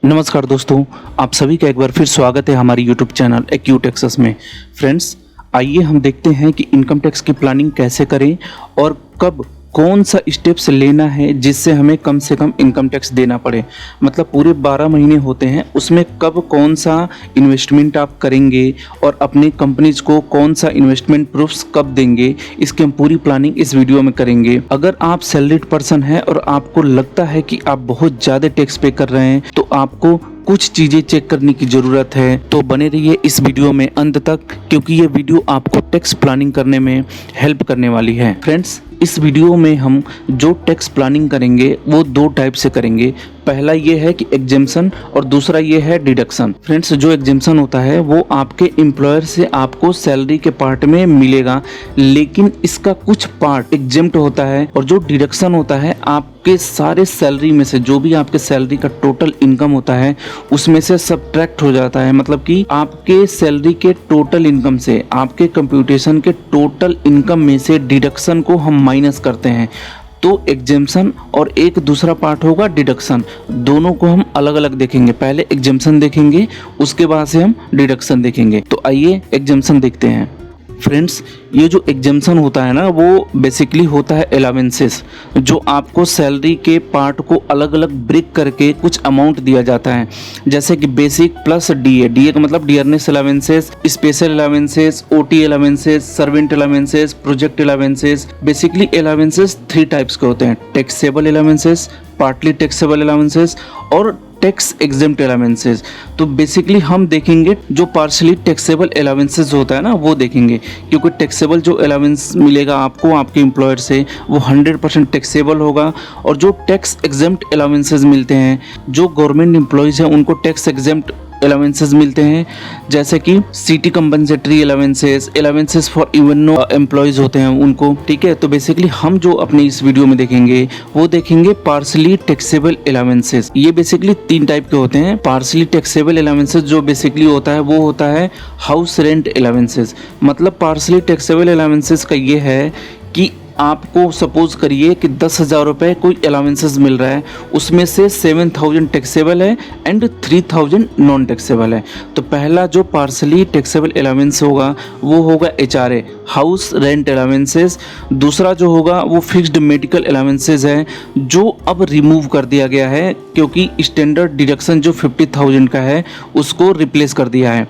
नमस्कार दोस्तों, आप सभी का एक बार फिर स्वागत है हमारी यूट्यूब चैनल एक्यू टैक्सेस में। फ्रेंड्स, आइए हम देखते हैं कि इनकम टैक्स की प्लानिंग कैसे करें और कब कौन सा स्टेप्स लेना है जिससे हमें कम से कम इनकम टैक्स देना पड़े। मतलब पूरे 12 महीने होते हैं, उसमें कब कौन सा इन्वेस्टमेंट आप करेंगे और अपनी कंपनीज को कौन सा इन्वेस्टमेंट प्रूफ्स कब देंगे, इसकी हम पूरी प्लानिंग इस वीडियो में करेंगे। अगर आप सैलरीड पर्सन हैं और आपको लगता है कि आप बहुत ज़्यादा टैक्स पे कर रहे हैं तो आपको कुछ चीज़ें चेक करने की ज़रूरत है। तो बने रहिए इस वीडियो में अंत तक, क्योंकि ये वीडियो आपको टैक्स प्लानिंग करने में हेल्प करने वाली है। फ्रेंड्स, इस वीडियो में हम जो टैक्स प्लानिंग करेंगे वो दो टाइप से करेंगे। पहला ये है कि एग्जेम्पशन और दूसरा ये है डिडक्शन। फ्रेंड्स, जो एग्जेम्पशन होता है वो आपके एम्प्लॉयर से आपको सैलरी के पार्ट में मिलेगा, लेकिन इसका कुछ पार्ट एग्जेम्प्ट होता है। और जो डिडक्शन होता है आपके सारे सैलरी में से, जो भी आपके सैलरी का टोटल इनकम होता है उसमें से सब्ट्रैक्ट हो जाता है। मतलब कि आपके सैलरी के टोटल इनकम से, आपके कंप्यूटेशन के टोटल इनकम में से डिडक्शन को हम माइनस करते हैं। तो एग्जेम्पशन और एक दूसरा पार्ट होगा डिडक्शन, दोनों को हम अलग अलग देखेंगे। पहले एग्जेम्पशन देखेंगे, उसके बाद से हम डिडक्शन देखेंगे। तो आइए एग्जेम्पशन देखते हैं। फ्रेंड्स, ये जो एग्जेम्पशन होता है ना, वो बेसिकली होता है अलावेंसेस, जो आपको सैलरी के पार्ट को अलग अलग ब्रेक करके कुछ अमाउंट दिया जाता है। जैसे कि बेसिक प्लस डीए, डीए का मतलब dearness allowances, special allowances, OT allowances, servant allowances, project allowances. Basically allowances 3 types के होते हैं: taxable allowances, partly taxable allowances और टैक्स एग्जेम्प्ट अलावेंसेस। तो बेसिकली हम देखेंगे जो पार्शली टैक्सेबल अलावेंसेस होता है ना, वो देखेंगे, क्योंकि टैक्सेबल जो अलावेंस मिलेगा आपको आपके एम्प्लॉयर से वो 100% टैक्सेबल होगा। और जो टैक्स एग्जेम्प्ट अलावेंसेस मिलते हैं, जो गवर्नमेंट एम्प्लॉयज़ हैं उनको टैक्स एग्जेम्प्ट अलावेंसेस मिलते हैं, जैसे कि city compensatory allowances, allowances for even employees होते हैं उनको। ठीक है, तो बेसिकली हम जो अपने इस वीडियो में देखेंगे वो देखेंगे पार्शली टैक्सेबल अलावेंसेस। ये बेसिकली 3 टाइप के होते हैं। पार्शली टैक्सेबल अलावेंसेस जो बेसिकली होता है वो होता है हाउस रेंट अलावेंसेस। मतलब पार्शली टैक्सेबल अलावेंसेस का ये है कि आपको सपोज करिए कि 10,000 रुपये कोई अलावेंसेस मिल रहा है, उसमें से 7,000 टैक्सेबल है एंड 3,000 नॉन टैक्सेबल है। तो पहला जो पार्शली टैक्सेबल अलावेंस होगा वो होगा HRA, हाउस रेंट अलावेंसेस। दूसरा जो होगा वो फिक्स्ड मेडिकल अलावेंसेस है, जो अब रिमूव कर दिया गया है क्योंकि स्टैंडर्ड डिडक्शन जो 50,000 का है उसको रिप्लेस कर दिया है।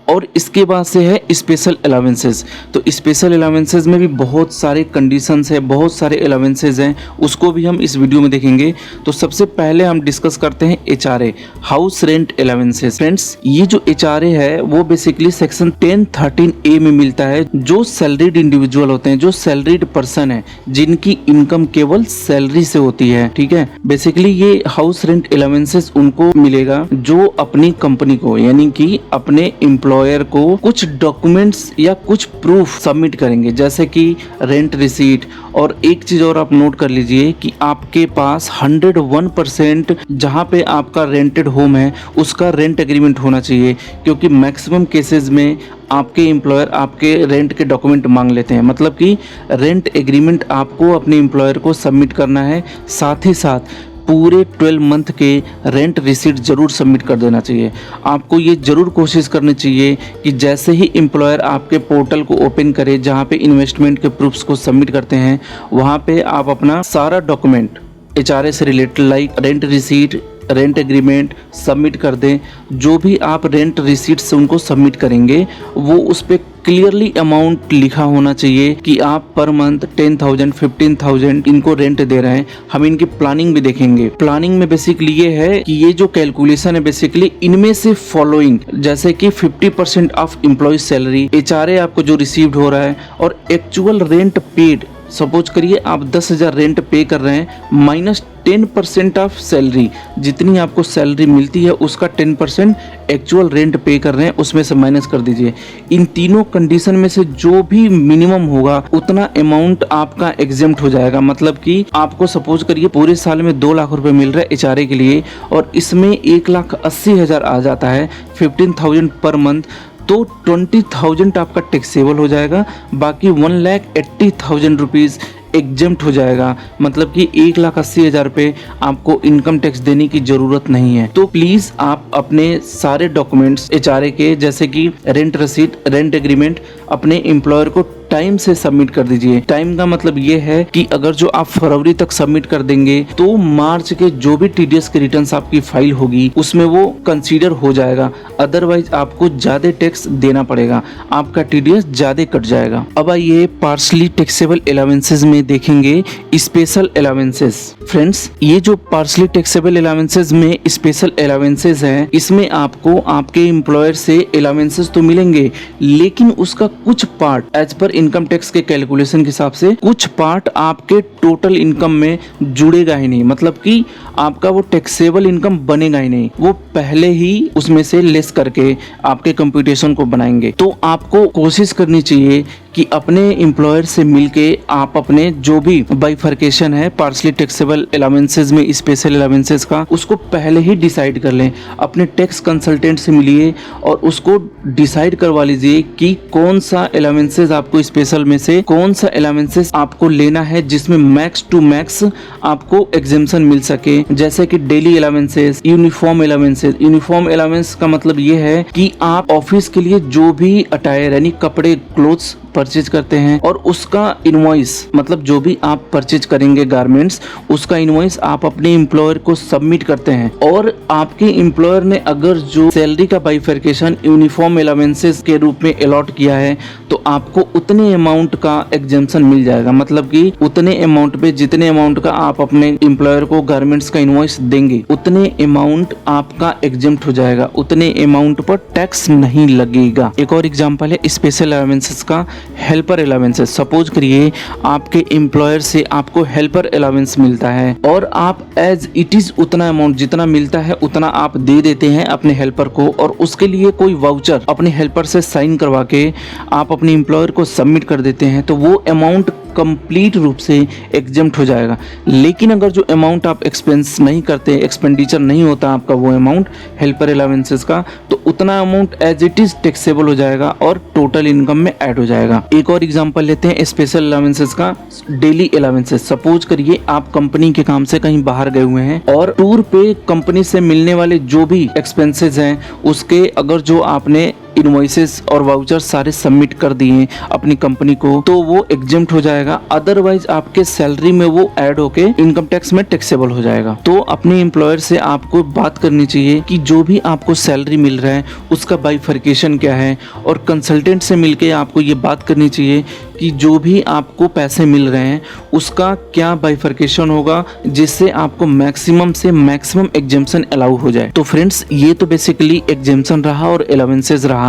और इसके बाद से है स्पेशल अलावेंसेस। तो स्पेशल अलावेंसेस में भी बहुत सारे कंडीशंस है, बहुत सारे अलावेंसेस हैं, उसको भी हम इस वीडियो में देखेंगे। तो सबसे पहले हम डिस्कस करते हैं HRA, house rent allowances. Friends, ये जो HRA है वो बेसिकली सेक्शन 1013A में मिलता है। जो सैलरीड इंडिविजुअल होते हैं, जो सैलरीड पर्सन है, जिनकी इनकम केवल सैलरी से होती है, ठीक है, बेसिकली ये हाउस रेंट अलावेंसेस उनको मिलेगा जो अपनी कंपनी को, यानी कि अपने एम्प्लॉयर को कुछ डॉक्यूमेंट्स या कुछ प्रूफ सबमिट करेंगे, जैसे कि रेंट रिसीट। और एक चीज और आप नोट कर लीजिए कि आपके पास 101% जहां पे आपका रेंटेड होम है उसका रेंट एग्रीमेंट होना चाहिए, क्योंकि मैक्सिमम केसेस में आपके एम्प्लॉयर आपके रेंट के डॉक्यूमेंट मांग लेते हैं। मतलब कि रेंट एग्रीमेंट आपको अपने एम्प्लॉयर को सबमिट करना है, साथ ही साथ पूरे 12 मंथ के रेंट रिसीट जरूर सबमिट कर देना चाहिए। आपको ये जरूर कोशिश करनी चाहिए कि जैसे ही एम्प्लॉयर आपके पोर्टल को ओपन करे जहाँ पे इन्वेस्टमेंट के प्रूफ्स को सबमिट करते हैं, वहाँ पे आप अपना सारा डॉक्यूमेंट HRA से related like rent receipt, rent agreement submit कर दें। जो भी आप रेंट रिसीट से उनको सबमिट करेंगे वो उस पर क्लियरली अमाउंट लिखा होना चाहिए कि आप पर मंथ 10,000 15,000 इनको रेंट दे रहे हैं। हम इनकी प्लानिंग भी देखेंगे। प्लानिंग में बेसिकली ये है कि ये जो कैलकुलेशन है बेसिकली इनमें से फॉलोइंग, जैसे कि 50% ऑफ एम्प्लॉय सैलरी, HRA आपको जो रिसीव्ड हो रहा है और एक्चुअल रेंट पेड। सपोज करिए आप 10,000 रेंट पे कर रहे हैं, माइनस 10% ऑफ सैलरी, जितनी आपको सैलरी मिलती है उसका 10% एक्चुअल रेंट पे कर रहे हैं, उसमें से माइनस कर दीजिए। इन तीनों कंडीशन में से जो भी मिनिमम होगा उतना अमाउंट आपका एग्जेम्प्ट हो जाएगा। मतलब कि आपको सपोज करिए पूरे साल में 2 लाख रुपए मिल रहा है HRA के लिए और इसमें 1,80,000 आ जाता है, 15,000 पर मंथ। तो 20,000 आपका टैक्सेबल हो जाएगा, बाकी 1,80,000 रुपीज़ एग्जेम्प्ट हो जाएगा। मतलब कि 1,80,000 रुपये आपको इनकम टैक्स देने की जरूरत नहीं है। तो प्लीज आप अपने सारे डॉक्यूमेंट्स HRA के, जैसे कि रेंट रसीद, रेंट एग्रीमेंट, अपने एम्प्लॉयर को टाइम से सबमिट कर दीजिए। टाइम का मतलब ये है कि अगर जो आप फरवरी तक सबमिट कर देंगे तो मार्च के जो भी TDS के रिटर्न्स आपकी फाइल होगी उसमें वो कंसीडर हो जाएगा, अदरवाइज आपको ज्यादा टैक्स देना पड़ेगा, आपका TDS ज्यादा कट जाएगा। अब आइए पार्शली टैक्सेबल अलाउंसेस में देखेंगे स्पेशल अलाउंसेस। फ्रेंड्स, ये जो पार्शली टैक्सेबल अलाउंसेस में स्पेशल अलाउंसेस है, इसमें आपको आपके एम्प्लॉयर से अलाउंसेस तो मिलेंगे, लेकिन उसका कुछ पार्ट एज पर इनकम टैक्स के कैलकुलेशन के हिसाब से कुछ पार्ट आपके टोटल इनकम में जुड़ेगा ही नहीं। मतलब कि आपका वो टैक्सेबल इनकम बनेगा ही नहीं, वो पहले ही उसमें से लेस करके आपके कंप्यूटेशन को बनाएंगे। तो आपको कोशिश करनी चाहिए कि अपने एम्प्लॉयर से मिलके आप अपने जो भी बाइफर्केशन है पार्शली टैक्सेबल अलाउंसेस में स्पेशल अलाउंसेस का, उसको पहले ही डिसाइड कर लें। अपने टैक्स कंसल्टेंट से मिलिए और उसको डिसाइड करवा लीजिए कि कौन सा अलाउंसेस आपको स्पेशल में से कौन सा अलाउंसेस आपको लेना है जिसमें मैक्स टू मैक्स आपको एग्जेम्पशन मिल सके। जैसे कि daily allowances, uniform allowances. Uniform allowance का मतलब ये है कि आप ऑफिस के लिए जो भी अटायर यानी कपड़े, क्लोथ्स परचेज करते हैं और उसका इनवॉइस, मतलब जो भी आप परचेज करेंगे गारमेंट्स, उसका इनवॉइस आप अपने एम्प्लॉयर को सबमिट करते हैं। और आपके एम्प्लॉयर ने अगर जो सैलरी का बाइफर्केशन यूनिफॉर्म अलाउंसेस के रूप में अलॉट किया है तो आपको उतने अमाउंट का एग्जेम्पशन मिल जाएगा। मतलब कि उतने अमाउंट पे जितने अमाउंट का आप अपने एम्प्लॉयर को गारमेंट्स का इनवॉइस देंगे उतने अमाउंट आपका एग्जेम्प्ट हो जाएगा, उतने अमाउंट पर टैक्स नहीं लगेगा। एक और एग्जांपल है स्पेशल अलाउंसेस का, हेल्पर अलाउंसेस। सपोज करिए आपके एम्प्लॉयर से आपको हेल्पर अलाउंस मिलता है और आप एज इट इज उतना अमाउंट जितना मिलता है उतना आप दे देते हैं अपने हेल्पर को, और उसके लिए कोई वाउचर अपने हेल्पर से साइन करवा के आप अपने एम्प्लॉयर को सबमिट कर देते हैं, तो वो अमाउंट कंप्लीट रूप से एग्जेम्प्ट हो जाएगा। लेकिन अगर जो अमाउंट आप एक्सपेंस नहीं करते, एक्सपेंडिचर नहीं होता आपका वो अमाउंट हेल्पर अलाउंसेस का, तो उतना amount as it is taxable हो जाएगा और टोटल इनकम में ऐड हो जाएगा। एक और एग्जांपल लेते हैं स्पेशल अलाउंसेस का, डेली अलाउंसेस। सपोज करिए आप कंपनी के काम से कहीं बाहर गए हुए हैं और टूर पे कंपनी से मिलने वाले जो भी एक्सपेंसेस हैं उसके अगर जो आपने इनवॉइसेस और वाउचर सारे सबमिट कर दिए अपनी कंपनी को, तो वो एग्जेम्प्ट हो जाएगा, अदरवाइज आपके सैलरी में वो ऐड होके इनकम टैक्स में टैक्सेबल हो जाएगा। तो अपने एम्प्लॉयर से आपको बात करनी चाहिए कि जो भी आपको सैलरी मिल रहा है उसका बाइफर्केशन क्या है, और कंसल्टेंट से मिलके आपको ये बात करनी चाहिए कि जो भी आपको पैसे मिल रहे हैं उसका क्या बाइफर्केशन होगा जिससे आपको मैक्सिमम से मैक्सिमम एग्जेम्पशन अलाउ हो जाए। तो फ्रेंड्स, ये तो बेसिकली एग्जेम्पशन रहा और अलाउंसेस रहा।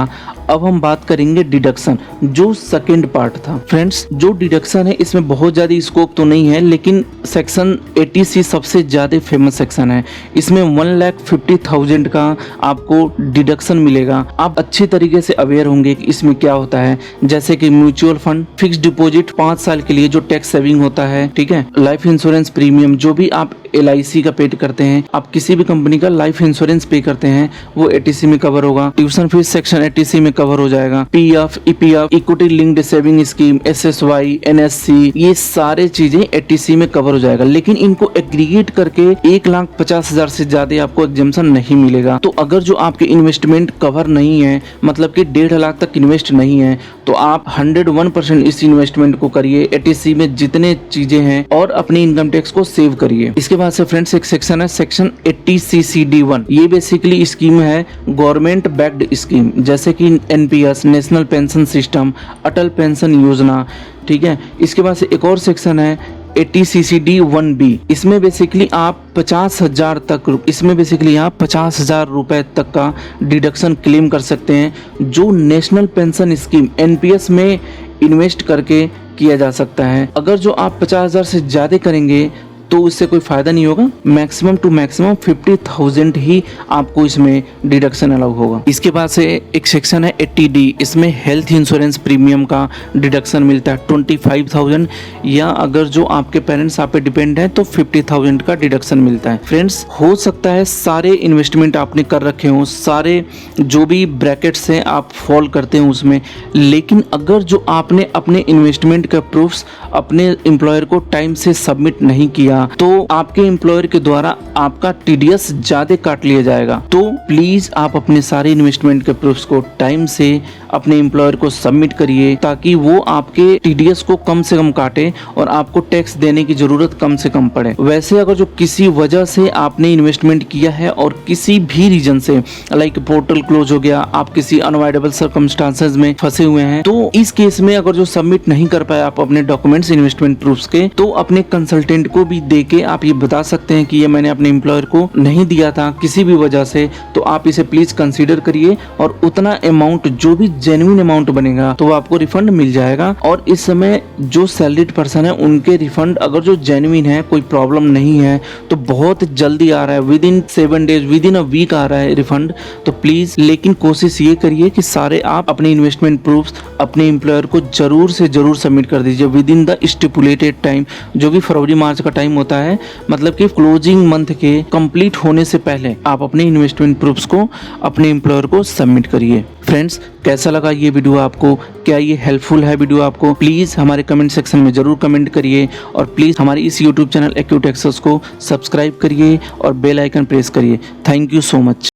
अब हम बात करेंगे डिडक्शन, जो सेकंड पार्ट था। फ्रेंड्स, जो डिडक्शन है इसमें बहुत ज़्यादा स्कोप तो नहीं है, लेकिन सेक्शन 80C सबसे ज़्यादा फेमस सेक्शन है। इसमें 1,50,000 का आपको डिडक्शन मिलेगा। आप अच्छी तरीके से अवेयर होंगे कि इसमें क्या होता है, जैसे कि म्यूचुअल फंड, फिक्स डिपॉजिट 5 साल के लिए जो टैक्स सेविंग होता है, ठीक है, लाइफ इंश्योरेंस प्रीमियम जो भी आप LIC का पे करते हैं, आप किसी भी कंपनी का लाइफ इंश्योरेंस पे करते हैं वो 80C में कवर होगा। ट्यूशन फीस सेक्शन 80C में कवर हो जाएगा। PF, EPF, equity linked saving scheme, SSY, NSC, ये सारे चीजें 80C में कवर हो जाएगा। लेकिन इनको एग्रीगेट करके 1,50,000 से ज्यादा आपको एग्जेम्पशन नहीं मिलेगा। तो अगर जो आपके इन्वेस्टमेंट कवर नहीं है, मतलब कि 1.5 लाख तक इन्वेस्ट नहीं है, तो आप 101% इस इन्वेस्टमेंट को करिए 80C में जितने चीजें हैं और अपनी इनकम टैक्स को सेव करिए। इसके बाद से फ्रेंड्स एक सेक्शन है सेक्शन 80CCD1। ये बेसिकली स्कीम है गवर्नमेंट बैक्ड स्कीम, जैसे कि NPS, नेशनल पेंशन सिस्टम, अटल पेंशन योजना, ठीक है। इसके बाद से एक और सेक्शन है 80CCD1B। इसमें बेसिकली आप 50,000 तक, इसमें बेसिकली आप 50,000 रुपए तक का डिडक्शन क्लेम कर सकते हैं, जो नेशनल पेंशन स्कीम NPS में इन्वेस्ट करके किया जा सकता है। अगर जो आप 50,000 से ज़्यादा करेंगे तो इससे कोई फ़ायदा नहीं होगा। मैक्सिमम टू मैक्सिमम 50,000 ही आपको इसमें डिडक्शन अलाउ होगा। इसके बाद से एक सेक्शन है 80D, इसमें हेल्थ इंश्योरेंस प्रीमियम का डिडक्शन मिलता है 25,000, या अगर जो आपके पेरेंट्स आप पे डिपेंड है तो 50,000 का डिडक्शन मिलता है। फ्रेंड्स, हो सकता है सारे इन्वेस्टमेंट आपने कर रखे हों, सारे जो भी ब्रैकेट्स हैं आप फॉल करते हो उसमें, लेकिन अगर जो आपने अपने इन्वेस्टमेंट का प्रूफ्स अपने एम्प्लॉयर को टाइम से सबमिट नहीं किया तो आपके एम्प्लॉयर के द्वारा आपका टीडीएस ज्यादा काट लिया जाएगा। तो प्लीज आप अपने सारे इन्वेस्टमेंट के प्रूफ्स को टाइम से अपने एम्प्लॉयर को सबमिट करिए, ताकि वो आपके टीडीएस को कम से कम काटे और आपको टैक्स देने की जरूरत कम से कम पड़े। वैसे अगर जो किसी वजह से आपने इन्वेस्टमेंट किया है और किसी भी रीजन से, लाइक पोर्टल क्लोज हो गया, आप किसी अनअवॉइडेबल सर्कमस्टांसेस में फंसे हुए हैं, तो इस केस में अगर जो सबमिट नहीं कर पाए आप अपने डॉक्यूमेंट्स इन्वेस्टमेंट प्रूफ्स के, तो अपने कंसल्टेंट को भी देके आप ये बता सकते हैं कि ये मैंने अपने एम्प्लॉयर को नहीं दिया था किसी भी वजह से, तो आप इसे प्लीज कंसीडर करिए और उतना अमाउंट जो भी जेन्युइन अमाउंट बनेगा तो वो आपको रिफंड मिल जाएगा। और इस समय जो सैलरीड पर्सन है उनके रिफंड अगर जो जेन्युइन है, कोई प्रॉब्लम नहीं है, तो बहुत जल्दी आ रहा है, within 7 days, within a week आ रहा है रिफंड। तो प्लीज लेकिन कोशिश ये करिए कि सारे आप अपने इन्वेस्टमेंट प्रूफ्स अपने एम्प्लॉयर को जरूर से जरूर सबमिट कर दीजिए with in the stipulated time, जो कि फरवरी मार्च का टाइम होता है, मतलब कि क्लोजिंग मंथ के कंप्लीट होने से पहले आप अपने इन्वेस्टमेंट प्रूफ्स को अपने एम्प्लॉयर को सबमिट करिए। फ्रेंड्स, कैसा लगा ये वीडियो आपको? क्या ये हेल्पफुल है वीडियो आपको? प्लीज हमारे कमेंट सेक्शन में जरूर कमेंट करिए और प्लीज हमारे इस यूट्यूब चैनल एक्यूटेक्सेस को सब्सक्राइब करिए और बेल आइकन प्रेस करिए। Thank you so much.